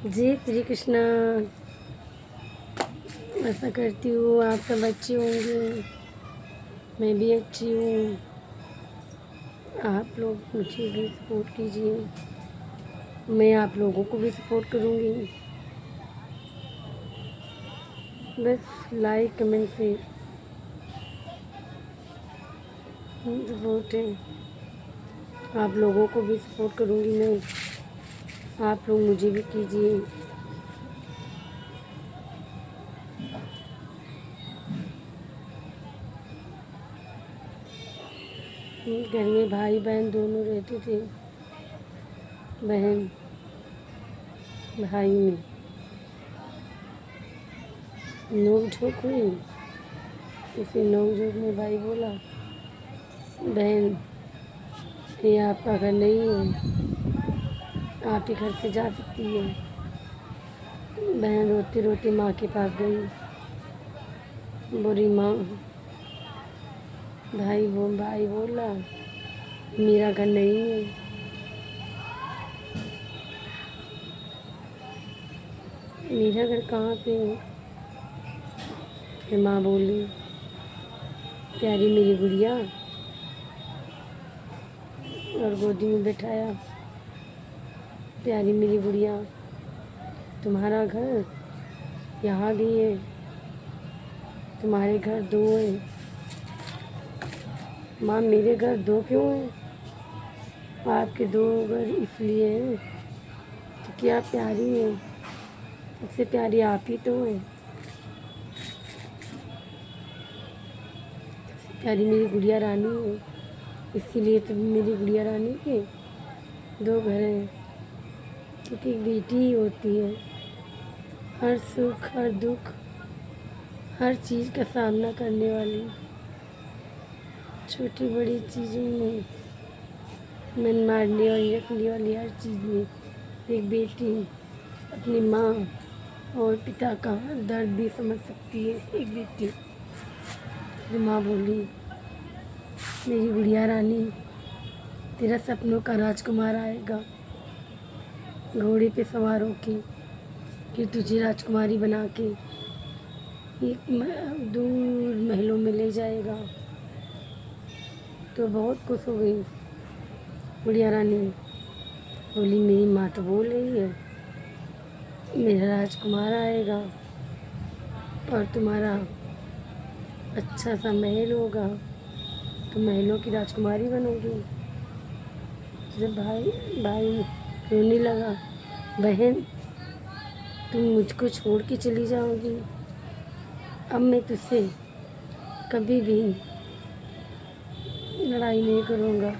जय श्री कृष्णा। ऐसा करती हूँ आप सब अच्छे होंगे, मैं भी अच्छी हूँ। आप लोग मुझे भी सपोर्ट कीजिए, मैं आप लोगों को भी सपोर्ट करूँगी। बस लाइक कमेंट शेयर सपोर्ट है। आप लोगों को भी सपोर्ट करूँगी मैं, आप लोग मुझे भी कीजिए। घर में भाई बहन दोनों रहते थे। बहन भाई में नोक झोंक हुई, इसी नोक झोंक में भाई बोला, बहन ये आपका घर नहीं है, आप ही घर से जा सकती है। बहन रोती रोती माँ के पास गई, बोली माँ, भाई बोला मेरा घर नहीं है। मेरा घर कहाँ पे है? फिर माँ बोली, प्यारी मेरी गुड़िया, और गोदी में बैठाया, प्यारी मेरी गुड़िया, तुम्हारा घर यहाँ भी है, तुम्हारे घर दो है। माँ मेरे घर दो क्यों है? आपके दो घर इसलिए हैं क्योंकि आप प्यारी हैं, सबसे प्यारी आप ही तो हैं। सबसे प्यारी मेरी गुड़िया रानी है, इसीलिए तो मेरी गुड़िया रानी के दो घर हैं, क्योंकि एक बेटी ही होती है हर सुख हर दुख हर चीज़ का सामना करने वाली। छोटी बड़ी चीज़ों में मन मारने वाली रखने वाली हर चीज़ में एक बेटी अपनी माँ और पिता का दर्द भी समझ सकती है। एक बेटी फिर माँ बोली, मेरी गुड़िया रानी, तेरा सपनों का राजकुमार आएगा घोड़े पे सवार होके, फिर तुझे राजकुमारी बना के एक दूर महलों में ले जाएगा। तो बहुत खुश हो गई गुड़िया रानी, बोली मेरी माँ तो बोल रही है मेरा राजकुमार आएगा और तुम्हारा अच्छा सा महल होगा, तो महलों की राजकुमारी बनोगी। जब भाई रोने लगा, बहन तुम मुझको छोड़ के चली जाओगी, अब मैं तुझसे कभी भी लड़ाई नहीं करूँगा।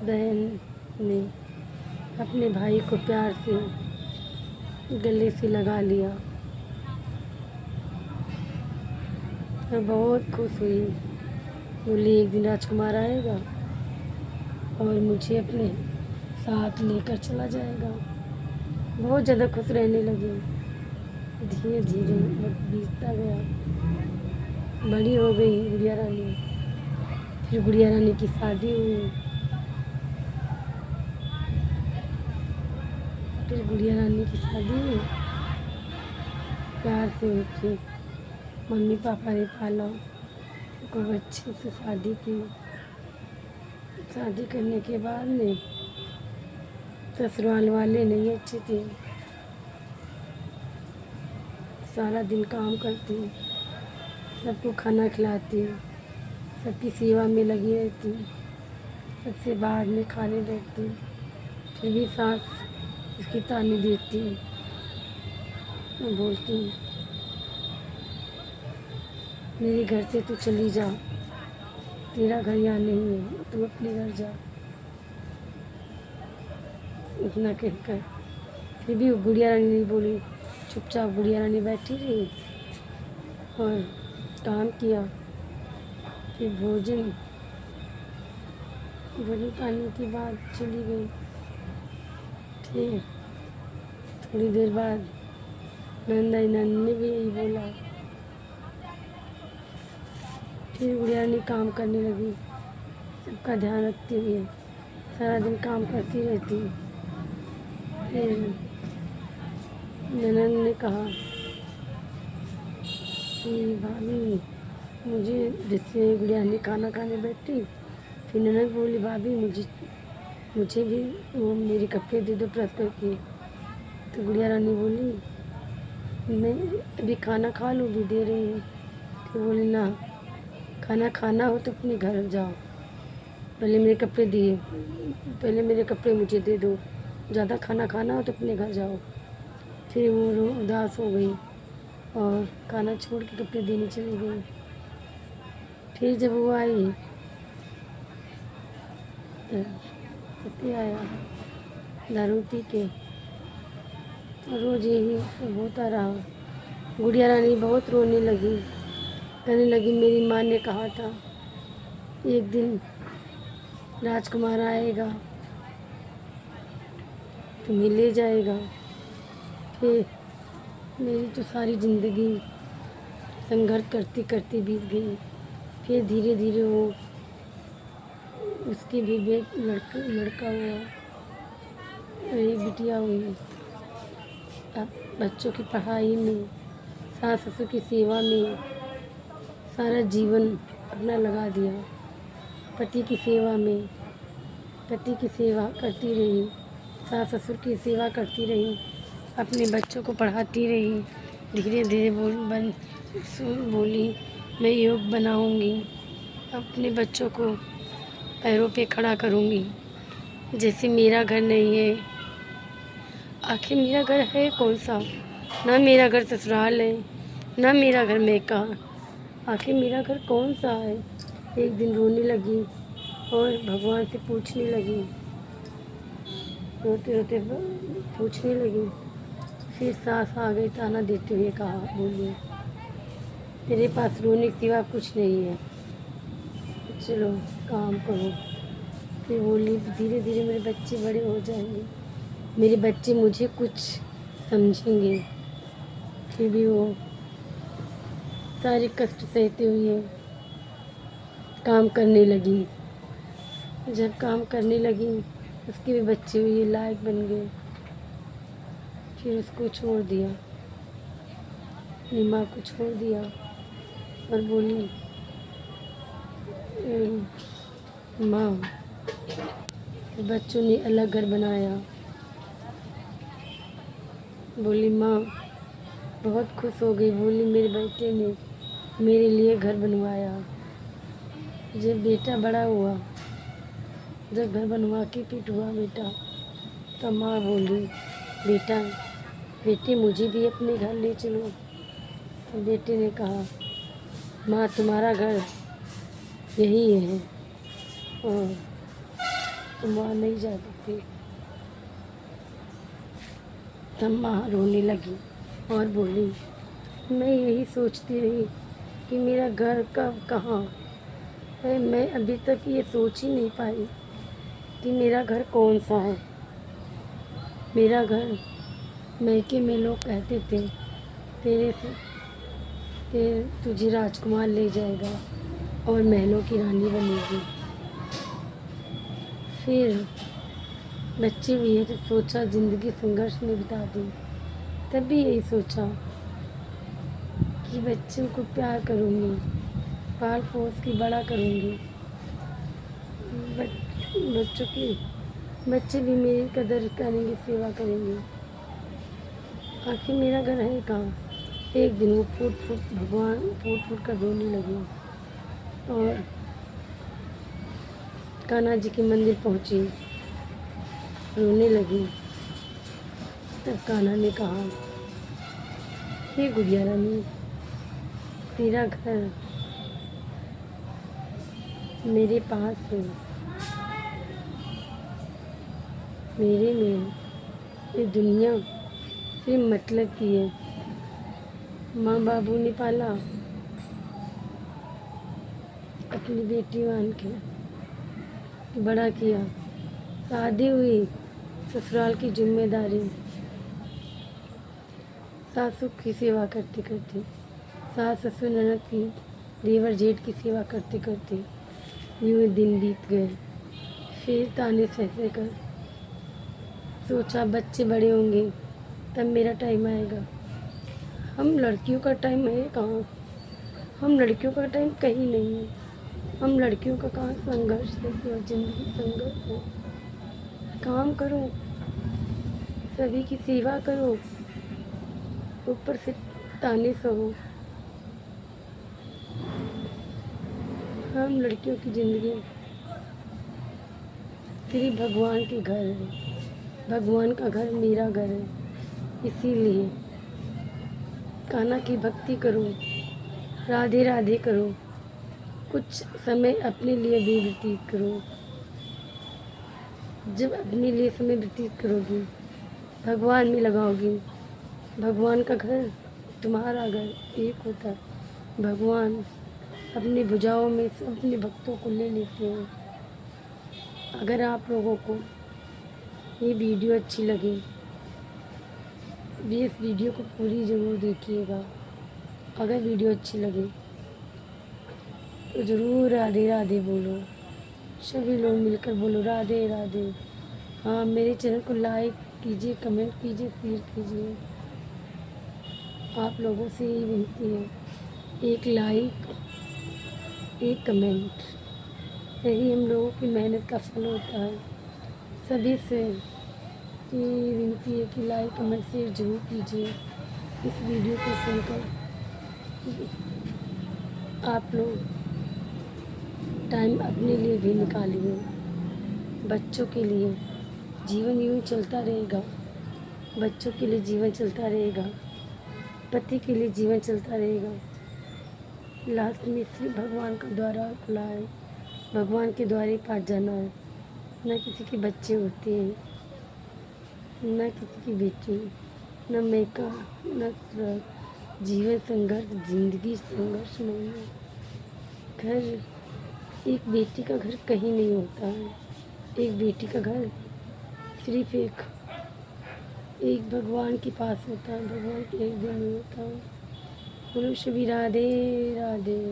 बहन ने अपने भाई को प्यार से गले से लगा लिया और बहुत खुश हुई। बोली एक दिन राजकुमार आएगा और मुझे अपने साथ लेकर चला जाएगा। बहुत ज़्यादा खुश रहने लगी। धीरे धीरे वक्त बीतता गया, बड़ी हो गई गुड़िया रानी। फिर गुड़िया रानी की शादी हुई। फिर गुड़िया रानी की शादी हुई, प्यार से उनके मम्मी पापा ने पाला, खूब अच्छे से शादी की। शादी करने के बाद में ससुराल वाले नहीं अच्छे थे, सारा दिन काम करती, सबको खाना खिलाती, सबकी सेवा में लगी रहती, सबसे बाद में खाने बैठती, फिर भी सास उसकी ताने देती, बोलती मेरे घर से तू चली जा, तेरा घर यहाँ नहीं है, तू अपने घर जा। इतना कहकर फिर भी गुड़िया रानी नहीं बोली, चुपचाप गुड़िया रानी बैठी रही और काम किया। फिर भोजन पानी के बाद चली गई। फिर थोड़ी देर बाद नंद ने भी यही बोला। फिर गुड़िया रानी काम करने लगी, सबका ध्यान रखते हुए सारा दिन काम करती रहती। फिर ननद ने कहा कि भाभी मुझे, जिससे गुड़िया ने खाना खाने बैठी, फिर ननद बोली भाभी मुझे भी वो मेरे कपड़े दे दो प्रेस करके। तो गुड़िया रानी बोली मैं अभी खाना खा लूँ, भी दे रही हूँ। तो बोली ना, खाना खाना हो तो अपने घर जाओ, पहले मेरे कपड़े मुझे दे दो, ज़्यादा खाना खाना हो तो अपने घर जाओ। फिर वो उदास हो गई और खाना छोड़ के कपड़े देने चली गई। फिर जब वो आई तो पति आया दारू पी के, तो रोज यही सब होता रहा। गुड़िया रानी बहुत रोने लगी, कहने लगी मेरी माँ ने कहा था एक दिन राजकुमार आएगा तुम्हें ले जाएगा। फिर मेरी तो सारी ज़िंदगी संघर्ष करती करती बीत गई। फिर धीरे धीरे वो उसकी भी लड़का हुआ और एक बिटिया हुई। अब बच्चों की पढ़ाई में, सास ससुर की सेवा में सारा जीवन अपना लगा दिया। पति की सेवा करती रही, सास ससुर की सेवा करती रही, अपने बच्चों को पढ़ाती रही। धीरे धीरे बोली मैं योग बनाऊंगी, अपने बच्चों को पैरों पे खड़ा करूंगी। जैसे मेरा घर नहीं है, आखिर मेरा घर है कौन सा? ना मेरा घर ससुराल है, ना मेरा घर मैका, आखिर मेरा घर कौन सा है? एक दिन रोने लगी और भगवान से पूछने लगी, रोते रोते पूछने लगी। फिर सास आ गई, ताना देते हुए कहा, बोली तेरे पास रोने के सिवा कुछ नहीं है, चलो काम करो। फिर बोली धीरे धीरे मेरे बच्चे बड़े हो जाएंगे, मेरे बच्चे मुझे कुछ समझेंगे। फिर भी वो सारे कष्ट सहते हुए काम करने लगी। जब काम करने लगी उसके भी बच्चे हुए, लायक बन गए। फिर उसको छोड़ दिया, अपनी माँ को छोड़ दिया और बोली माँ, तो बच्चों ने अलग घर बनाया। बोली माँ बहुत खुश हो गई, बोली मेरे बेटे ने मेरे लिए घर बनवाया। जब बेटा बड़ा हुआ, जब घर बनवा के फिट हुआ बेटा, तो माँ बोली बेटे मुझे भी अपने घर ले चलो। तो बेटे ने कहा माँ तुम्हारा घर यही है और तुम वहाँ नहीं जा सकते। तब माँ रोने लगी और बोली मैं यही सोचती रही कि मेरा घर कब कहाँ है, मैं अभी तक ये सोच ही नहीं पाई कि मेरा घर कौन सा है। मेरा घर मैके में लोग कहते थे तुझे राजकुमार ले जाएगा और महलों की रानी बनेगी। फिर बच्चे भी है तो सोचा ज़िंदगी संघर्ष में बिता दी। तब भी यही सोचा कि बच्चों को प्यार करूँगी, पाल पोस के बड़ा करूँगी, बच्चे भी मेरी कदर करेंगे, सेवा करेंगे। आखिर मेरा घर है कहाँ? एक दिन वो फूट फूट कर रोने लगी और कान्हा जी के मंदिर पहुंची, रोने लगी। तब कान्हा ने कहा हे गुड़िया रानी, तेरा घर मेरे पास है, मेरे में ये दुनिया सिर्फ मतलब की है। माँ बाबू ने पाला, अपनी बेटी मान के बड़ा किया, शादी हुई, ससुराल की जिम्मेदारी, सासू की सेवा करते करते, सास ससुर ननद की, देवर जेठ की सेवा करते करते यूँ दिन बीत गए। फिर ताने सह कर सोचा बच्चे बड़े होंगे تب میرا ٹائم آئے گا. ہم لڑکیوں کا ٹائم ہے کہاں؟ ہم لڑکیوں کا ٹائم کہیں نہیں ہے. ہم لڑکیوں کا کہاں سنگھرش دیکھو، زندگی سنگھرش ہے. کام کرو، سبھی کی سیوا کرو، اوپر سے تانے سہو. ہم لڑکیوں کی زندگی صرف بھگوان کے گھر ہے. بھگوان کا گھر میرا گھر ہے. اسی لیے کانا کی بھکتی کرو، رادھے رادھے کرو، کچھ سمے اپنے لیے بھی وتیت کرو. جب اپنے لیے سمے وتیت کرو گی، بھگوان میں لگاؤ گی. بھگوان کا گھر تمہارا گھر ایک ہوتا ہے. بھگوان اپنی بھجاؤں میں سے اپنے بھکتوں کو لے لیتے ہیں. اگر آپ لوگوں کو یہ ویڈیو اچھی لگے، اس ویڈیو کو پوری ضرور دیکھیے گا. اگر ویڈیو اچھی لگے تو ضرور رادھے رادھے بولو. سبھی لوگ مل کر بولو رادھے رادھے. ہاں، میرے چینل کو لائک کیجیے، کمنٹ کیجیے، شیئر کیجیے. آپ لوگوں سے یہی ونتی ہے، ایک لائک، ایک کمنٹ، یہی ہم لوگوں کی محنت کا پھل ہوتا ہے. سبھی سے یہ ونتی ہے کہ لائک کمنٹ شیئر ضرور کیجیے. اس ویڈیو کو سن کر آپ لوگ ٹائم اپنے لیے بھی نکالیے. بچوں کے لیے جیون یوں چلتا رہے گا. بچوں کے لیے جیون چلتا رہے گا. پتی کے لیے جیون چلتا رہے گا. لاسٹ میں صرف بھگوان کا دوارا کھلا ہے. بھگوان کے دوارے پاس جانا ہے. نہ کسی کے بچے ہوتے ہیں، نہ کسی کی بیٹی، نہ میکا، نہ سرگ. جیون سنگھرش، زندگی سنگھرش نہیں ہے. گھر، ایک بیٹی کا گھر کہیں نہیں ہوتا ہے. ایک بیٹی کا گھر صرف ایک بھگوان کے پاس ہوتا ہے. بھگوان کے ہردے میں ہوتا ہے. بولو شبھی رادھے رادھے.